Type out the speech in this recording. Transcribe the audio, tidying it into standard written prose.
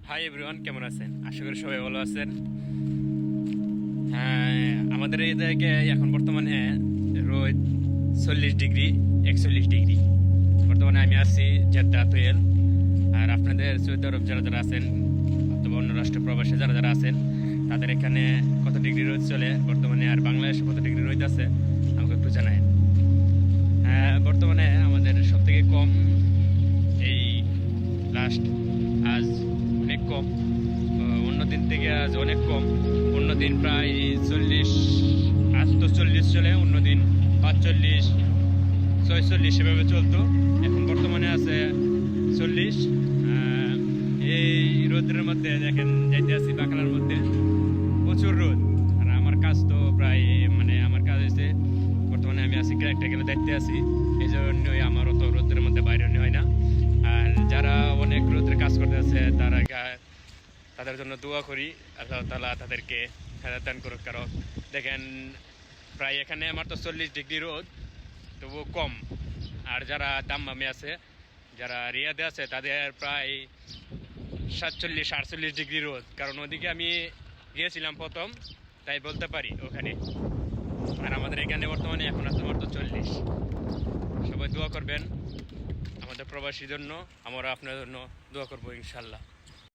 Hi everyone, কেমন আছেন? আশা করি সবাই ভালো আছেন। হ্যাঁ, আমাদের এই জায়গায় এখন বর্তমানে রোদ 40 ডিগ্রি 41 ডিগ্রি। বর্তমানে আমি আছি জেদ্দা তুয়েল। আর আপনাদের সৌদি আরব যারা যারা আছেন অথবা অন্য রাষ্ট্র প্রবাসী যারা যারা আছেন তাদের এখানে কত ডিগ্রি রোদ চলে বর্তমানে, আর বাংলাদেশে কত ডিগ্রি রোদ আছে আমাকে একটু জানায়। হ্যাঁ, বর্তমানে আমাদের সব থেকে কম এই লাস্ট আজ অনেক কম, অন্য দিন থেকে আজ অনেক কম। অন্য দিন প্রায় 40, আজ তো 40 চলে, অন্য দিন 45, 46 এভাবে চলতো। এখন বর্তমানে আছে 40। এই রোদের মধ্যে দেখেন যাইতে আছি বাকালার মধ্যে, প্রচুর রোদ। আর আমার কাজ তো প্রায় আমার কাজ হয়েছে বর্তমানে আমি আছি একটা গেলে দেখতে আছি, এই জন্যই আমার অত রোদের মধ্যে বাইরে হয় না। আর যারা অনেক রোদের কাজ করতে আছে তাদের জন্য দোয়া করি, আল্লাহ তাআলা তাদেরকে হেদায়েত দান করুক। কারণ দেখেন প্রায় এখানে আমার তো 40 ডিগ্রি রোদ, তবুও কম। আর যারা দাম্মামে আছে, যারা রিয়াদে আছে, তাদের প্রায় 47, 48 ডিগ্রি রোদ। কারণ ওদিকে আমি গিয়েছিলাম প্রথম, তাই বলতে পারি ওখানে। আর আমাদের এখানে বর্তমানে এখন আছে মাত্র 40। সবাই দোয়া করবেন আমাদের প্রবাসীর জন্য, আমরা আপনার জন্য দোয়া করবো ইনশাল্লাহ।